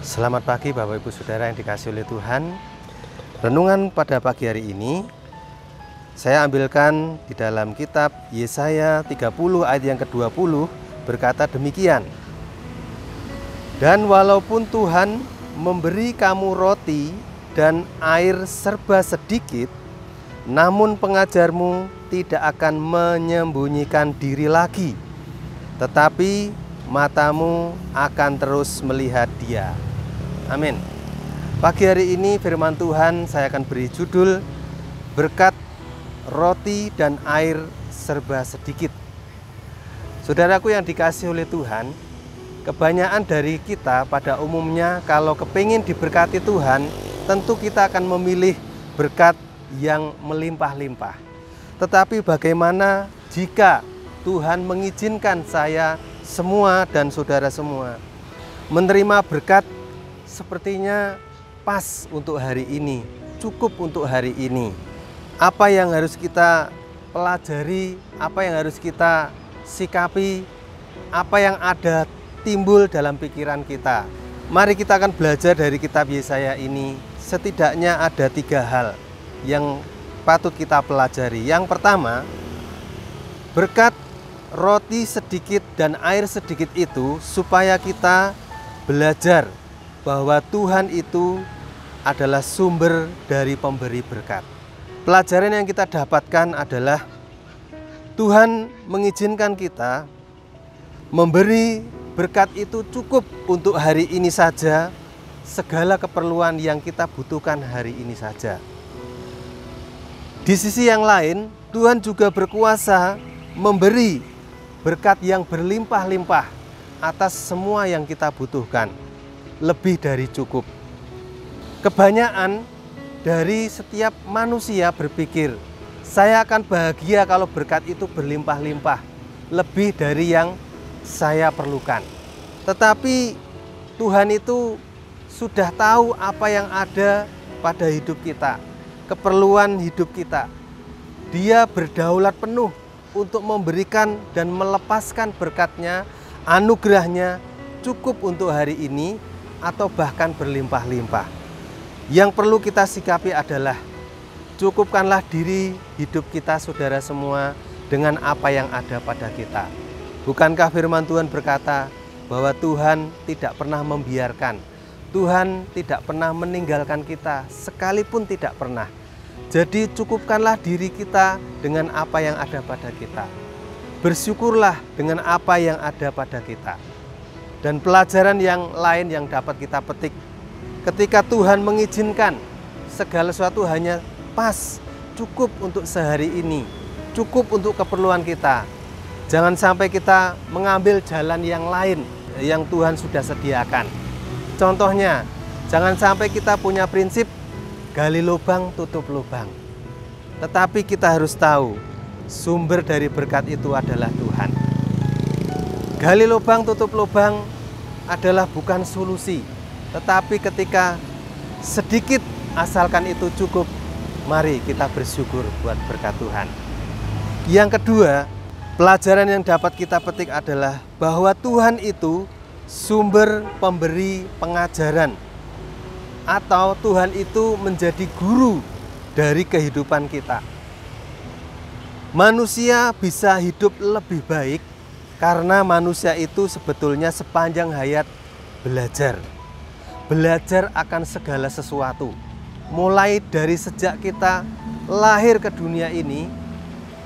Selamat pagi Bapak Ibu Saudara yang dikasihi oleh Tuhan. Renungan pada pagi hari ini saya ambilkan di dalam kitab Yesaya 30 ayat yang ke-20 berkata demikian. Dan walaupun Tuhan memberi kamu roti dan air serba sedikit, namun pengajarmu tidak akan menyembunyikan diri lagi, tetapi matamu akan terus melihat Dia. Amin. Pagi hari ini firman Tuhan saya akan beri judul berkat roti dan air serba sedikit. Saudaraku yang dikasihi oleh Tuhan, kebanyakan dari kita pada umumnya kalau kepingin diberkati Tuhan, tentu kita akan memilih berkat yang melimpah-limpah. Tetapi bagaimana jika Tuhan mengizinkan saya semua dan saudara semua menerima berkat sepertinya pas untuk hari ini, cukup untuk hari ini. Apa yang harus kita pelajari, apa yang harus kita sikapi, apa yang ada timbul dalam pikiran kita. Mari kita akan belajar dari kitab Yesaya ini. Setidaknya ada 3 hal yang patut kita pelajari. Yang pertama, berkat roti sedikit dan air sedikit itu supaya kita belajar bahwa Tuhan itu adalah sumber dari pemberi berkat. Pelajaran yang kita dapatkan adalah Tuhan mengizinkan kita memberi berkat itu cukup untuk hari ini saja, segala keperluan yang kita butuhkan hari ini saja. Di sisi yang lain, Tuhan juga berkuasa memberi berkat yang berlimpah-limpah atas semua yang kita butuhkan. Lebih dari cukup. Kebanyakan dari setiap manusia berpikir, saya akan bahagia kalau berkat itu berlimpah-limpah, lebih dari yang saya perlukan. Tetapi Tuhan itu sudah tahu apa yang ada pada hidup kita, keperluan hidup kita. Dia berdaulat penuh untuk memberikan dan melepaskan berkatnya, anugerahnya cukup untuk hari ini atau bahkan berlimpah-limpah. Yang perlu kita sikapi adalah cukupkanlah diri hidup kita saudara semua dengan apa yang ada pada kita. Bukankah firman Tuhan berkata bahwa Tuhan tidak pernah membiarkan, Tuhan tidak pernah meninggalkan kita, sekalipun tidak pernah. Jadi cukupkanlah diri kita dengan apa yang ada pada kita. Bersyukurlah dengan apa yang ada pada kita. Dan pelajaran yang lain yang dapat kita petik, ketika Tuhan mengizinkan segala sesuatu hanya pas, cukup untuk sehari ini, cukup untuk keperluan kita. Jangan sampai kita mengambil jalan yang lain yang Tuhan sudah sediakan. Contohnya, jangan sampai kita punya prinsip gali lubang, tutup lubang. Tetapi kita harus tahu, sumber dari berkat itu adalah Tuhan. Gali lubang, tutup lubang adalah bukan solusi. Tetapi ketika sedikit asalkan itu cukup, mari kita bersyukur buat berkat Tuhan. Yang kedua, pelajaran yang dapat kita petik adalah bahwa Tuhan itu sumber pemberi pengajaran. Atau Tuhan itu menjadi guru dari kehidupan kita. Manusia bisa hidup lebih baik karena manusia itu sebetulnya sepanjang hayat belajar. Belajar akan segala sesuatu. Mulai dari sejak kita lahir ke dunia ini,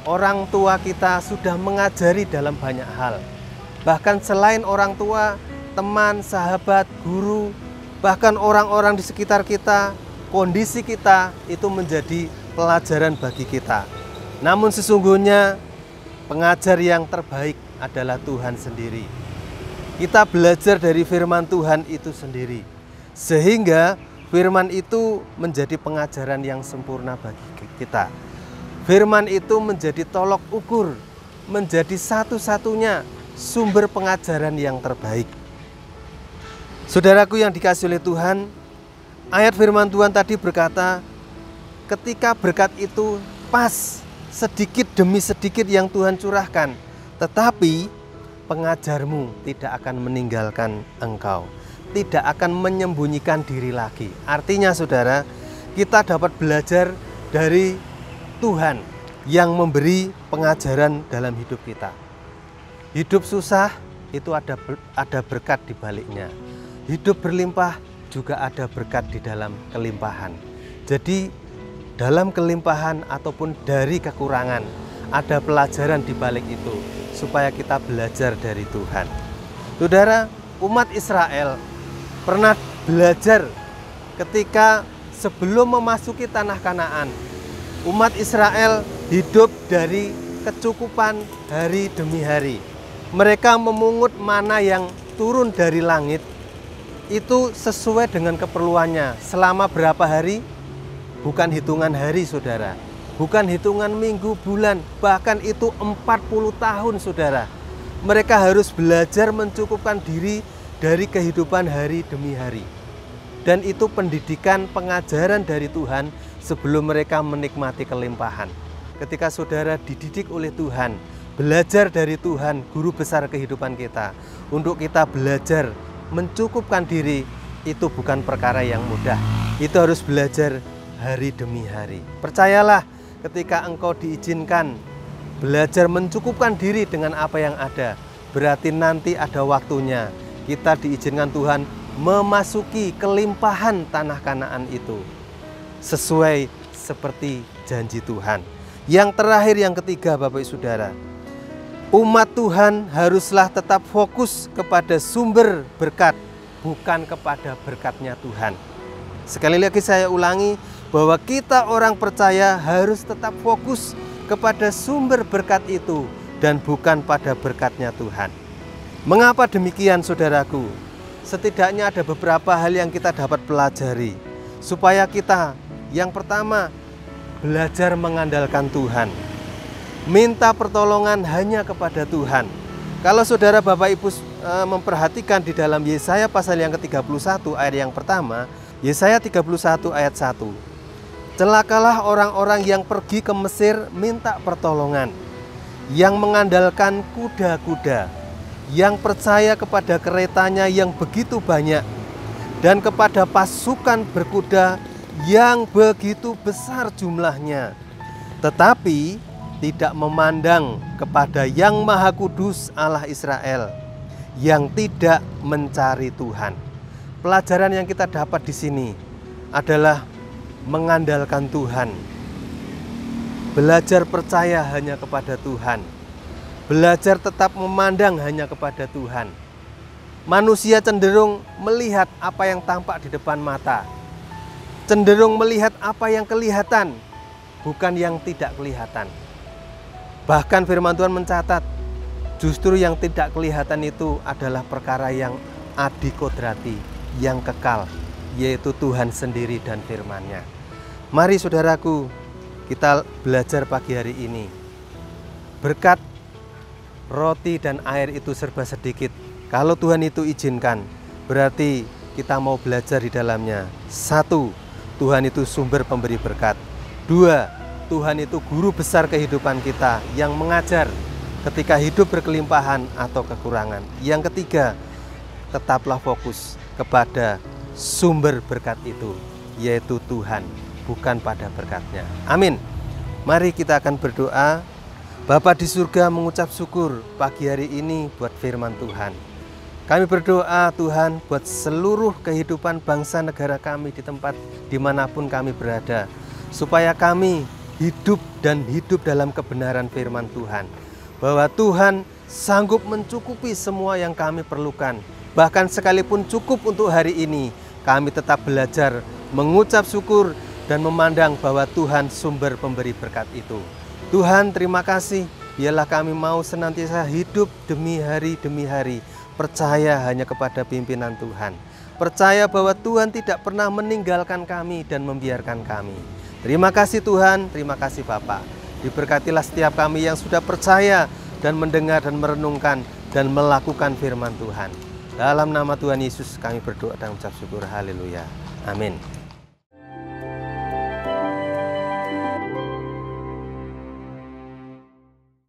orang tua kita sudah mengajari dalam banyak hal. Bahkan selain orang tua, teman, sahabat, guru, bahkan orang-orang di sekitar kita, kondisi kita itu menjadi pelajaran bagi kita. Namun sesungguhnya pengajar yang terbaik adalah Tuhan sendiri. Kita belajar dari firman Tuhan itu sendiri, sehingga firman itu menjadi pengajaran yang sempurna bagi kita. Firman itu menjadi tolok ukur, menjadi satu-satunya sumber pengajaran yang terbaik. Saudaraku yang dikasihi oleh Tuhan, ayat firman Tuhan tadi berkata, ketika berkat itu pas, sedikit demi sedikit yang Tuhan curahkan, tetapi pengajarmu tidak akan meninggalkan engkau. tidak akan menyembunyikan diri lagi. Artinya saudara, kita dapat belajar dari Tuhan yang memberi pengajaran dalam hidup kita. Hidup susah itu ada berkat di baliknya. Hidup berlimpah juga ada berkat di dalam kelimpahan. Jadi dalam kelimpahan ataupun dari kekurangan ada pelajaran di balik itu supaya kita belajar dari Tuhan. Saudara, umat Israel pernah belajar ketika sebelum memasuki tanah Kanaan. Umat Israel hidup dari kecukupan hari demi hari. Mereka memungut mana yang turun dari langit itu sesuai dengan keperluannya. Selama berapa hari? Bukan hitungan hari saudara, bukan hitungan minggu, bulan, bahkan itu 40 tahun saudara. Mereka harus belajar mencukupkan diri dari kehidupan hari demi hari. Dan itu pendidikan, pengajaran dari Tuhan sebelum mereka menikmati kelimpahan. Ketika saudara dididik oleh Tuhan, belajar dari Tuhan, guru besar kehidupan kita, untuk kita belajar mencukupkan diri, itu bukan perkara yang mudah. Itu harus belajar hari demi hari. Percayalah, ketika engkau diizinkan belajar mencukupkan diri dengan apa yang ada, berarti nanti ada waktunya kita diizinkan Tuhan memasuki kelimpahan tanah Kanaan itu sesuai seperti janji Tuhan. Yang terakhir, yang ketiga, Bapak Ibu Saudara, umat Tuhan haruslah tetap fokus kepada sumber berkat, bukan kepada berkatnya Tuhan. Sekali lagi saya ulangi, bahwa kita orang percaya harus tetap fokus kepada sumber berkat itu dan bukan pada berkatnya Tuhan. Mengapa demikian saudaraku? Setidaknya ada beberapa hal yang kita dapat pelajari supaya kita, yang pertama, belajar mengandalkan Tuhan. Minta pertolongan hanya kepada Tuhan. Kalau saudara Bapak Ibu memperhatikan di dalam Yesaya pasal yang ke-31 ayat yang pertama, Yesaya 31 ayat 1. Celakalah orang-orang yang pergi ke Mesir minta pertolongan, yang mengandalkan kuda-kuda, yang percaya kepada keretanya yang begitu banyak, dan kepada pasukan berkuda yang begitu besar jumlahnya, tetapi tidak memandang kepada Yang Maha Kudus Allah Israel, yang tidak mencari Tuhan. Pelajaran yang kita dapat di sini adalah mengandalkan Tuhan, belajar percaya hanya kepada Tuhan, belajar tetap memandang hanya kepada Tuhan. Manusia cenderung melihat apa yang tampak di depan mata, cenderung melihat apa yang kelihatan, bukan yang tidak kelihatan. Bahkan firman Tuhan mencatat, justru yang tidak kelihatan itu adalah perkara yang adikodrati, yang kekal, yaitu Tuhan sendiri dan firman-Nya. Mari saudaraku, kita belajar pagi hari ini. Berkat roti dan air itu serba sedikit. Kalau Tuhan itu izinkan, berarti kita mau belajar di dalamnya. 1, Tuhan itu sumber pemberi berkat. 2, Tuhan itu guru besar kehidupan kita yang mengajar ketika hidup berkelimpahan atau kekurangan. Yang ketiga, tetaplah fokus kepada sumber berkat itu, yaitu Tuhan, bukan pada berkatnya. Amin. Mari kita akan berdoa. Bapa di surga, mengucap syukur pagi hari ini buat firman Tuhan. Kami berdoa Tuhan buat seluruh kehidupan bangsa negara kami di tempat dimanapun kami berada, supaya kami hidup dan hidup dalam kebenaran firman Tuhan, bahwa Tuhan sanggup mencukupi semua yang kami perlukan. Bahkan sekalipun cukup untuk hari ini, kami tetap belajar mengucap syukur dan memandang bahwa Tuhan sumber pemberi berkat itu. Tuhan, terima kasih, biarlah kami mau senantiasa hidup demi hari, percaya hanya kepada pimpinan Tuhan, percaya bahwa Tuhan tidak pernah meninggalkan kami dan membiarkan kami. Terima kasih Tuhan, terima kasih Bapa. Diberkatilah setiap kami yang sudah percaya dan mendengar dan merenungkan dan melakukan firman Tuhan. Dalam nama Tuhan Yesus kami berdoa dan ucap syukur. Haleluya. Amin.